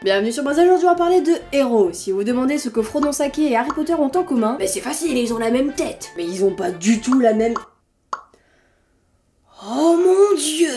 Bienvenue sur Brazil, aujourd'hui on va parler de héros. Si vous vous demandez ce que Frodon Sake et Harry Potter ont en commun, mais c'est facile, ils ont la même tête. mais ils ont pas du tout la même... Oh mon dieu!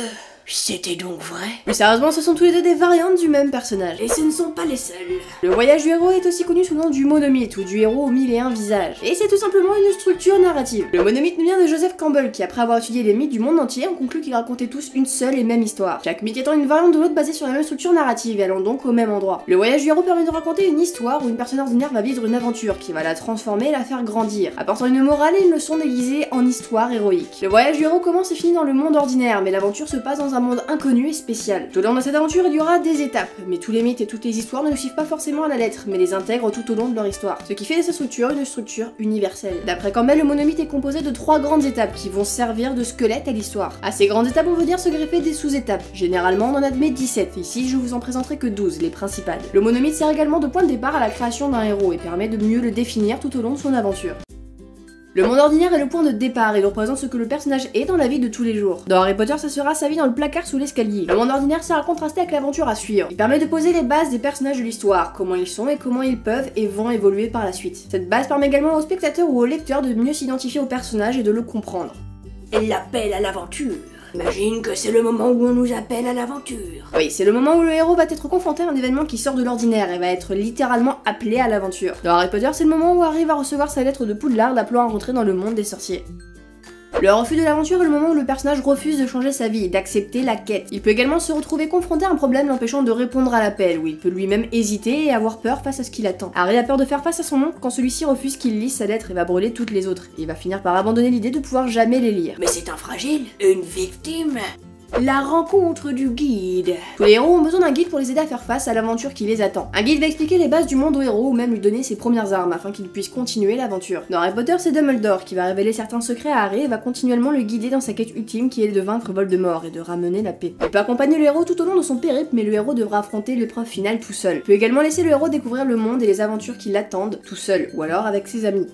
C'était donc vrai? Plus sérieusement, ce sont tous les deux des variantes du même personnage. Et ce ne sont pas les seuls. Le voyage du héros est aussi connu sous le nom du monomythe ou du héros aux 1001 visages. Et c'est tout simplement une structure narrative. Le monomythe nous vient de Joseph Campbell qui, après avoir étudié les mythes du monde entier, ont conclu qu'ils racontaient tous une seule et même histoire. Chaque mythe étant une variante de l'autre basée sur la même structure narrative et allant donc au même endroit. Le voyage du héros permet de raconter une histoire où une personne ordinaire va vivre une aventure qui va la transformer et la faire grandir, apportant une morale et une leçon déguisée en histoire héroïque. Le voyage du héros commence et finit dans le monde ordinaire, mais l'aventure se passe dans un monde inconnu et spécial. Tout au long de cette aventure, il y aura des étapes, mais tous les mythes et toutes les histoires ne le suivent pas forcément à la lettre, mais les intègrent tout au long de leur histoire. Ce qui fait de sa structure une structure universelle. D'après Campbell, le monomythe est composé de 3 grandes étapes qui vont servir de squelette à l'histoire. À ces grandes étapes, on veut dire se greffer des sous-étapes. Généralement, on en admet 17. Ici, je vous en présenterai que 12, les principales. Le monomythe sert également de point de départ à la création d'un héros et permet de mieux le définir tout au long de son aventure. Le monde ordinaire est le point de départ, il représente ce que le personnage est dans la vie de tous les jours. Dans Harry Potter, ça sera sa vie dans le placard sous l'escalier. Le monde ordinaire sert à contraster avec l'aventure à suivre. Il permet de poser les bases des personnages de l'histoire, comment ils sont et comment ils peuvent et vont évoluer par la suite. Cette base permet également au spectateur ou au lecteur de mieux s'identifier au personnage et de le comprendre. Elle l'appelle à l'aventure. Imagine que c'est le moment où on nous appelle à l'aventure. Oui, c'est le moment où le héros va être confronté à un événement qui sort de l'ordinaire et va être littéralement appelé à l'aventure. Dans Harry Potter, c'est le moment où Harry va recevoir sa lettre de Poudlard l'appelant à rentrer dans le monde des sorciers. Le refus de l'aventure est le moment où le personnage refuse de changer sa vie, d'accepter la quête. Il peut également se retrouver confronté à un problème l'empêchant de répondre à l'appel, où il peut lui-même hésiter et avoir peur face à ce qu'il attend. Harry a peur de faire face à son oncle quand celui-ci refuse qu'il lise sa lettre et va brûler toutes les autres. Il va finir par abandonner l'idée de pouvoir jamais les lire. Mais c'est un fragile, une victime. La rencontre du guide. Tous les héros ont besoin d'un guide pour les aider à faire face à l'aventure qui les attend. Un guide va expliquer les bases du monde au héros ou même lui donner ses premières armes afin qu'il puisse continuer l'aventure. Dans Harry Potter, c'est Dumbledore qui va révéler certains secrets à Harry et va continuellement le guider dans sa quête ultime qui est de vaincre Voldemort et de ramener la paix. Il peut accompagner le héros tout au long de son périple, mais le héros devra affronter l'épreuve finale tout seul. Il peut également laisser le héros découvrir le monde et les aventures qui l'attendent tout seul, ou alors avec ses amis.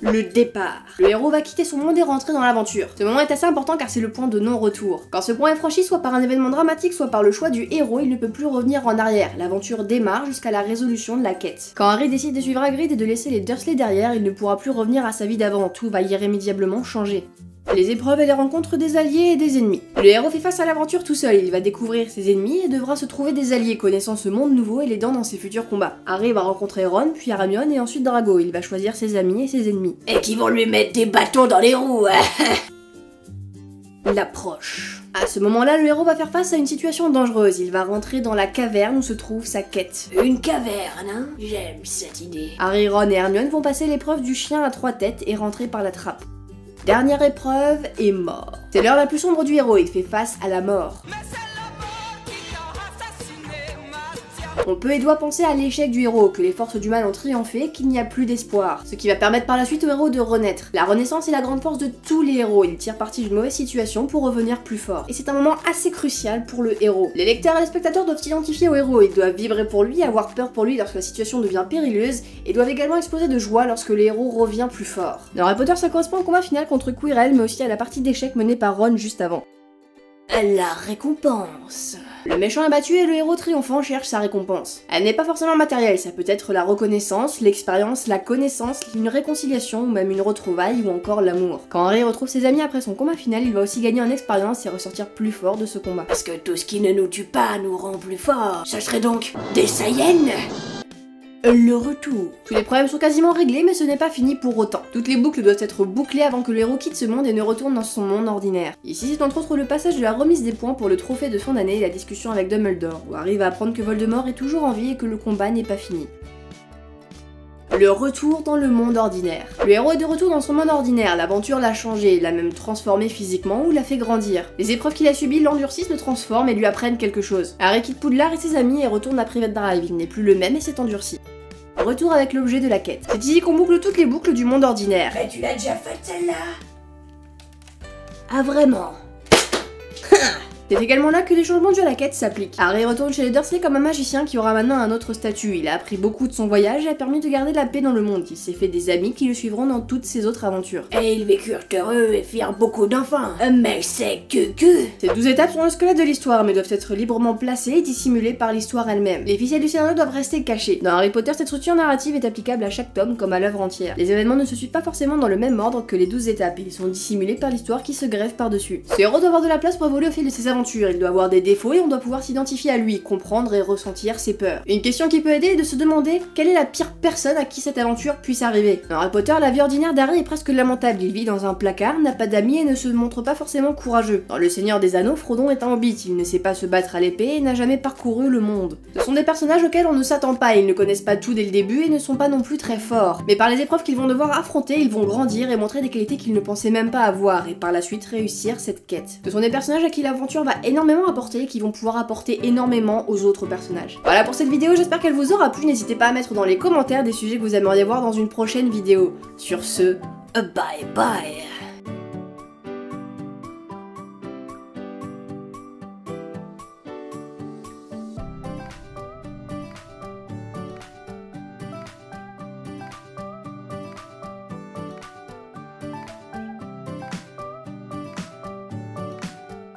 Le départ. Le héros va quitter son monde et rentrer dans l'aventure. Ce moment est assez important car c'est le point de non-retour. Quand ce point est franchi, soit par un événement dramatique, soit par le choix du héros, il ne peut plus revenir en arrière. L'aventure démarre jusqu'à la résolution de la quête. Quand Harry décide de suivre Hagrid et de laisser les Dursley derrière, il ne pourra plus revenir à sa vie d'avant. Tout va irrémédiablement changer. Les épreuves et les rencontres des alliés et des ennemis. Le héros fait face à l'aventure tout seul, il va découvrir ses ennemis et devra se trouver des alliés connaissant ce monde nouveau et l'aidant dans ses futurs combats. Harry va rencontrer Ron, puis Hermione et ensuite Drago, il va choisir ses amis et ses ennemis. Et qui vont lui mettre des bâtons dans les roues. L'approche. À ce moment-là, le héros va faire face à une situation dangereuse, il va rentrer dans la caverne où se trouve sa quête. Une caverne, hein? J'aime cette idée. Harry, Ron et Hermione vont passer l'épreuve du chien à 3 têtes et rentrer par la trappe. Dernière épreuve et mort. C'est l'heure la plus sombre du héros, il fait face à la mort. On peut et doit penser à l'échec du héros, que les forces du mal ont triomphé, qu'il n'y a plus d'espoir. Ce qui va permettre par la suite au héros de renaître. La renaissance est la grande force de tous les héros, ils tirent parti d'une mauvaise situation pour revenir plus fort. Et c'est un moment assez crucial pour le héros. Les lecteurs et les spectateurs doivent s'identifier au héros, ils doivent vibrer pour lui, avoir peur pour lui lorsque la situation devient périlleuse, et doivent également exploser de joie lorsque le héros revient plus fort. Dans Harry Potter, ça correspond au combat final contre Quirrell, mais aussi à la partie d'échecs menée par Ron juste avant. La récompense. Le méchant est battu et le héros triomphant cherche sa récompense. Elle n'est pas forcément matérielle, ça peut être la reconnaissance, l'expérience, la connaissance, une réconciliation ou même une retrouvaille ou encore l'amour. Quand Harry retrouve ses amis après son combat final, il va aussi gagner en expérience et ressortir plus fort de ce combat. Parce que tout ce qui ne nous tue pas nous rend plus forts. Ça serait donc des Saiyans. Le retour. Tous les problèmes sont quasiment réglés, mais ce n'est pas fini pour autant. Toutes les boucles doivent être bouclées avant que le héros quitte ce monde et ne retourne dans son monde ordinaire. Ici, c'est entre autres le passage de la remise des points pour le trophée de fin d'année et la discussion avec Dumbledore, où Harry va apprendre que Voldemort est toujours en vie et que le combat n'est pas fini. Le retour dans le monde ordinaire. Le héros est de retour dans son monde ordinaire, l'aventure l'a changé, l'a même transformé physiquement ou l'a fait grandir. Les épreuves qu'il a subies l'endurcissent, le transforment et lui apprennent quelque chose. Harry quitte Poudlard et ses amis et retourne à Private Drive, il n'est plus le même et s'est endurci. Retour avec l'objet de la quête. C'est ici qu'on boucle toutes les boucles du monde ordinaire. Mais tu l'as déjà faite celle-là? Ah vraiment? C'est également là que les changements dus à la quête s'appliquent. Harry retourne chez les Dursley comme un magicien qui aura maintenant un autre statut. Il a appris beaucoup de son voyage et a permis de garder la paix dans le monde. Il s'est fait des amis qui le suivront dans toutes ses autres aventures. Et ils vécurent heureux et firent beaucoup d'enfants. Mais c'est que... Ces 12 étapes sont le squelette de l'histoire, mais doivent être librement placées et dissimulées par l'histoire elle-même. Les ficelles du scénario doivent rester cachées. Dans Harry Potter, cette structure narrative est applicable à chaque tome comme à l'œuvre entière. Les événements ne se suivent pas forcément dans le même ordre que les 12 étapes, ils sont dissimulés par l'histoire qui se greffe par-dessus. Ce héros doit avoir de la place pour évoluer au fil de ses aventures, il doit avoir des défauts et on doit pouvoir s'identifier à lui, comprendre et ressentir ses peurs. Une question qui peut aider est de se demander quelle est la pire personne à qui cette aventure puisse arriver. Dans Harry Potter, la vie ordinaire d'Harry est presque lamentable, il vit dans un placard, n'a pas d'amis et ne se montre pas forcément courageux. Dans Le Seigneur des Anneaux, Frodon est un hobbit, il ne sait pas se battre à l'épée et n'a jamais parcouru le monde. Ce sont des personnages auxquels on ne s'attend pas, ils ne connaissent pas tout dès le début et ne sont pas non plus très forts. Mais par les épreuves qu'ils vont devoir affronter, ils vont grandir et montrer des qualités qu'ils ne pensaient même pas avoir et par la suite réussir cette quête. Ce sont des personnages à qui l'aventure va énormément apporter et qui vont pouvoir apporter énormément aux autres personnages. Voilà pour cette vidéo, j'espère qu'elle vous aura plu, n'hésitez pas à mettre dans les commentaires des sujets que vous aimeriez voir dans une prochaine vidéo. Sur ce, bye bye.